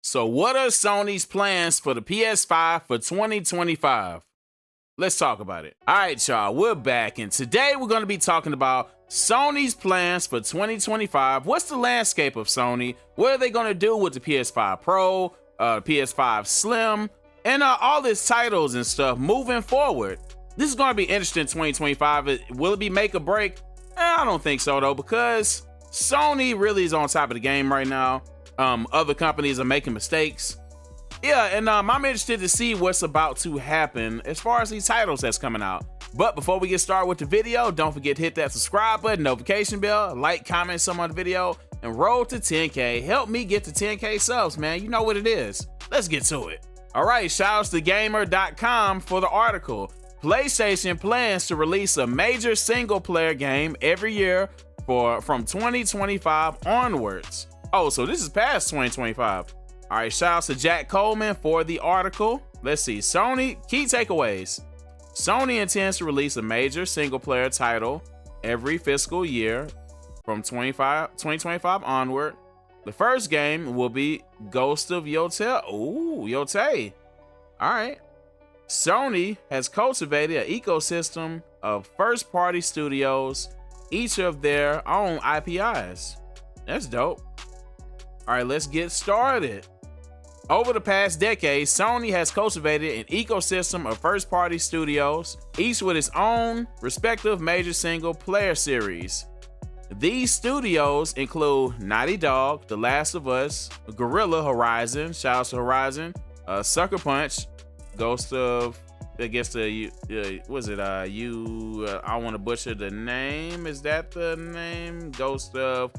So what are Sony's plans for the PS5 for 2025? Let's talk about it. All right, y'all, we're back, and today we're going to be talking about Sony's plans for 2025. What's the landscape of Sony? What are they going to do with the PS5 Pro, PS5 Slim, and all these titles and stuff moving forward? This is going to be interesting in 2025. Will it be make or break? I don't think so, though, because Sony really is on top of the game right now. Other companies are making mistakes. Yeah, and I'm interested to see what's about to happen as far as these titles that's coming out. But before we get started with the video, don't forget to hit that subscribe button, notification bell, like, comment some on the video, and roll to 10K. Help me get to 10K subs, man. You know what it is. Let's get to it. All right, shoutouts to gamer.com for the article. PlayStation plans to release a major single-player game every year from 2025 onwards. Oh, so this is past 2025. All right, shoutouts to Jack Coleman for the article. Let's see. Sony, key takeaways. Sony intends to release a major single-player title every fiscal year from 2025 onward. The first game will be Ghost of Yotei. Ooh, Yotei. All right. Sony has cultivated an ecosystem of first-party studios, each of their own IPIs. That's dope. All right, let's get started. Over the past decade, Sony has cultivated an ecosystem of first-party studios, each with its own respective major single-player series. These studios include Naughty Dog, The Last of Us, Gorilla Horizon, shouts to Horizon, Sucker Punch, Ghost of, I guess I don't want to butcher the name. Is that the name? Ghost of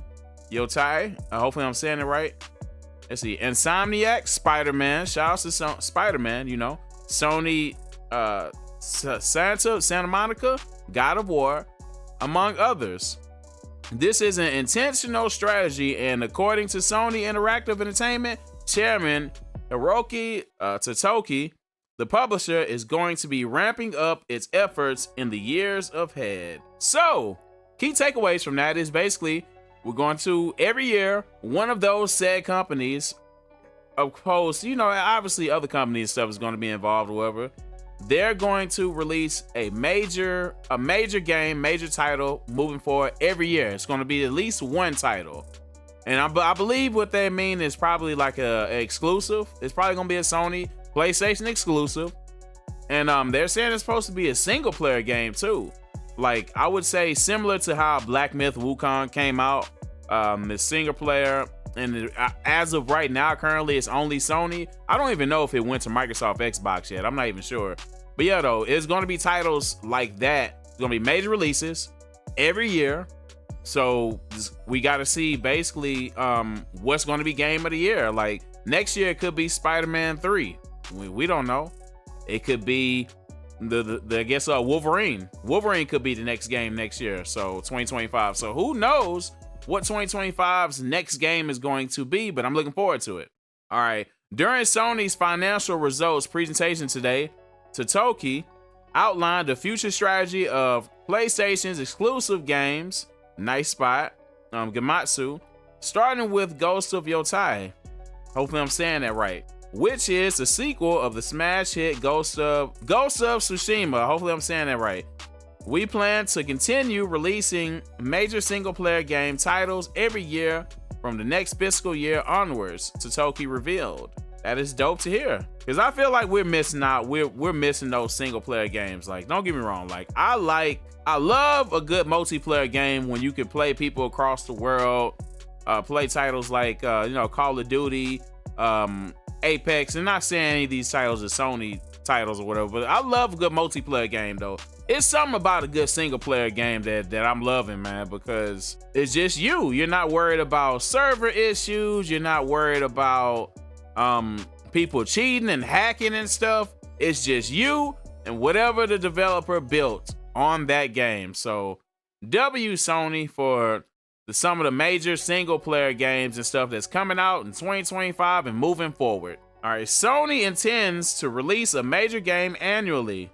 Yotei. Hopefully I'm saying it right. Let's see. Insomniac, Spider-Man. Shout out to Spider-Man, you know. Sony, Santa Monica, God of War, among others. This is an intentional strategy, and according to Sony Interactive Entertainment chairman Hiroki Totoki, the publisher is going to be ramping up its efforts in the years ahead. So, key takeaways from that is basically we're going to, every year, one of those said companies, opposed, you know, obviously other companies and stuff is going to be involved or whatever. They're going to release a major game, major title moving forward every year. It's going to be at least one title. And I believe what they mean is probably like a exclusive. It's probably going to be a Sony PlayStation exclusive. And they're saying it's supposed to be a single player game too. Like, I would say similar to how Black Myth Wukong came out, the single player, and as of right now, currently it's only Sony. I don't even know if it went to Microsoft Xbox yet. I'm not even sure. But yeah, though, it's going to be titles like that. It's going to be major releases every year. So we got to see basically what's going to be game of the year. Like, next year it could be Spider-Man 3. We don't know. It could be I guess Wolverine. Wolverine could be the next game next year, so 2025. So who knows what 2025's next game is going to be, but I'm looking forward to it. All right. During Sony's financial results presentation today, Totoki outlined the future strategy of PlayStation's exclusive games, nice spot, Gamatsu, starting with Ghost of Yotei. Hopefully I'm saying that right. Which is the sequel of the smash hit Ghost of Tsushima. Hopefully I'm saying that right. We plan to continue releasing major single-player game titles every year from the next fiscal year onwards, Totoki revealed. That is dope to hear, because I feel like we're missing out. We're missing those single-player games. Like, don't get me wrong. Like, I love a good multiplayer game when you can play people across the world, play titles like Call of Duty, Apex, and not saying any of these titles are Sony titles or whatever, but I love a good multiplayer game though. It's something about a good single player game that I'm loving, man, because it's just you. You're not worried about server issues. You're not worried about people cheating and hacking and stuff. It's just you and whatever the developer built on that game. So W Sony for some of the major single player games and stuff that's coming out in 2025 and moving forward. All right, Sony intends to release a major game annually.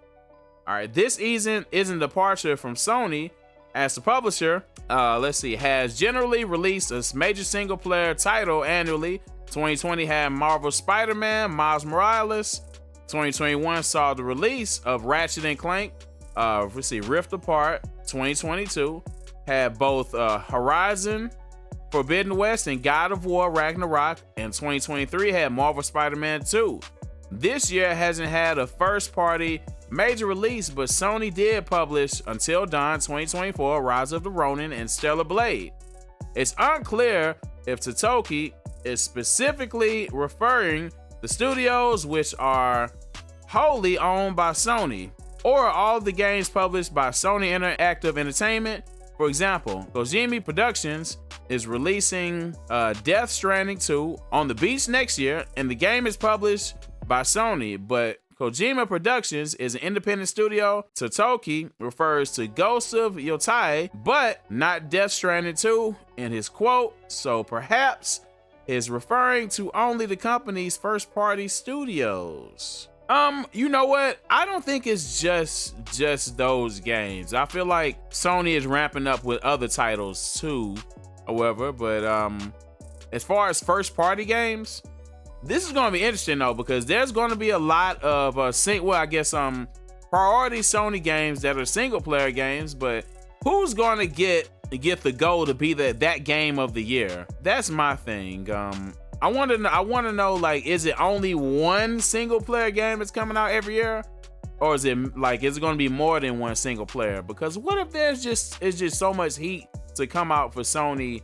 All right, this isn't a departure from Sony, as the publisher, let's see, has generally released a major single player title annually. 2020 had Marvel Spider-Man, Miles Morales. 2021 saw the release of Ratchet and Clank, let's see, Rift Apart. 2022 had both Horizon Forbidden West and God of War Ragnarok, and 2023 had Marvel Spider-Man 2. This year hasn't had a first-party major release, but Sony did publish Until Dawn 2024, Rise of the Ronin, and Stellar Blade. It's unclear if Totoki is specifically referring the studios which are wholly owned by Sony, or all the games published by Sony Interactive Entertainment. For example, Kojima Productions is releasing Death Stranding 2 on the beach next year, and the game is published by Sony, but Kojima Productions is an independent studio. Totoki refers to Ghost of Yotai, but not Death Stranding 2 in his quote, so perhaps is referring to only the company's first-party studios. You know what? I don't think it's just those games. I feel like Sony is ramping up with other titles too, however, but as far as first-party games, this is going to be interesting though, because there's going to be a lot of priority Sony games that are single-player games, but who's going to get the goal to be that game of the year? That's my thing. I want to know, like, is it only one single player game that's coming out every year, or is it going to be more than one single player? Because what if it's just so much heat to come out for Sony,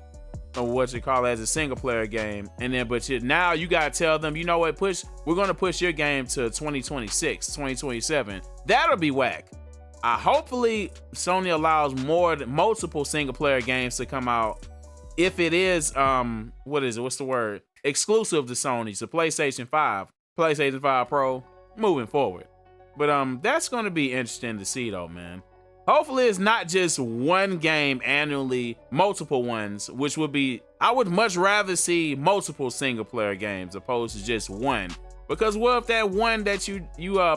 or what you call it, as a single player game, and then now you gotta tell them, you know what, we're gonna push your game to 2026, 2027. That'll be whack. Hopefully Sony allows multiple single player games to come out. If it is exclusive to Sony, so PlayStation 5, PlayStation 5 Pro moving forward. But that's gonna be interesting to see though, man. Hopefully it's not just one game annually, multiple ones, which would be, I would much rather see multiple single player games opposed to just one. Because what if that one that you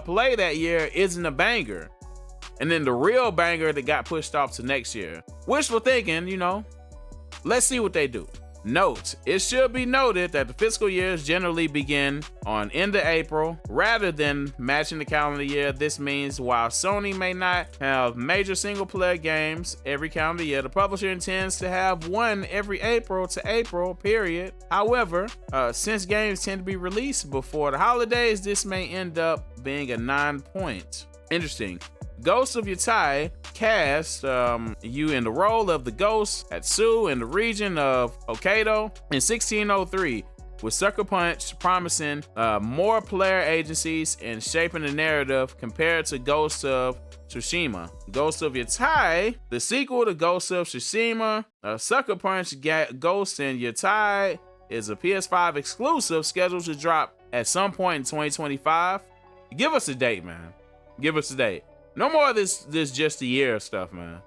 play that year isn't a banger? And then the real banger that got pushed off to next year. Wishful thinking, you know. Let's see what they do. Note, it should be noted that the fiscal years generally begin on end of April rather than matching the calendar year. This means while Sony may not have major single player games every calendar year, the publisher intends to have one every April to April period. However, since games tend to be released before the holidays, this may end up being a non-point. Interesting. Ghost of Yotai cast you in the role of the ghost at Tsu in the region of Hokkaido in 1603, with Sucker Punch promising more player agencies and shaping the narrative compared to Ghost of Tsushima. Ghost of Yotai, the sequel to Ghost of Tsushima, Sucker Punch Ghost in Yotai is a PS5 exclusive scheduled to drop at some point in 2025. Give us a date, man. Give us a date. No more of this just a year stuff, man.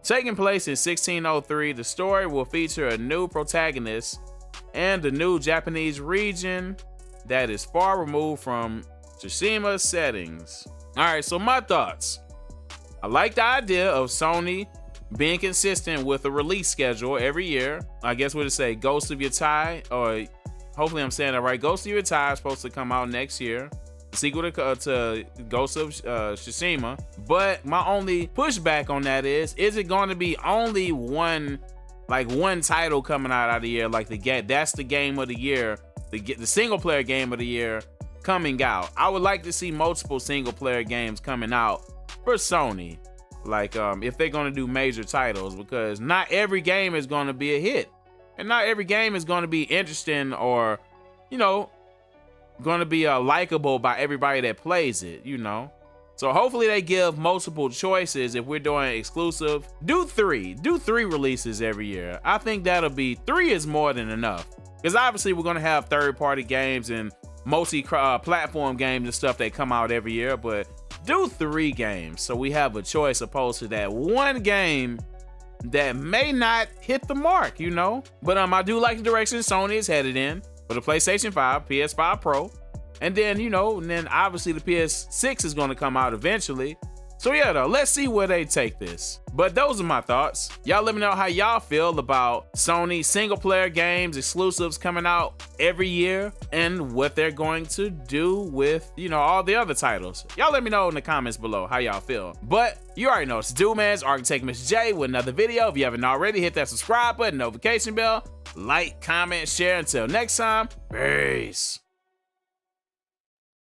Taking place in 1603, the story will feature a new protagonist and a new Japanese region that is far removed from Tsushima's settings. All right, so my thoughts. I like the idea of Sony being consistent with a release schedule every year. I guess what to say, Ghost of Yotai, or hopefully I'm saying that right. Ghost of Yotai is supposed to come out next year. Sequel to Ghost of Tsushima. But my only pushback on that is it going to be only one title coming out of the year, like that's the game of the year, the single player game of the year coming out? I would like to see multiple single player games coming out for Sony, if they're going to do major titles, because not every game is going to be a hit, and not every game is going to be interesting or, going to be likable by everybody that plays it, So hopefully they give multiple choices. If we're doing exclusive, do three releases every year. I think three is more than enough, because obviously we're going to have third-party games and multi-platform games and stuff that come out every year, but do 3 games so we have a choice opposed to that one game that may not hit the mark, But I do like the direction Sony is headed in for the PlayStation 5, PS5 Pro, and then, and then obviously the PS6 is going to come out eventually. So yeah, though, let's see where they take this. But those are my thoughts. Y'all let me know how y'all feel about Sony single player games, exclusives coming out every year, and what they're going to do with, you know, all the other titles. Y'all let me know in the comments below how y'all feel. But you already know it's Dude Man's Architect Mr. J with another video. If you haven't already, hit that subscribe button, notification bell, like, comment, share. Until next time, peace.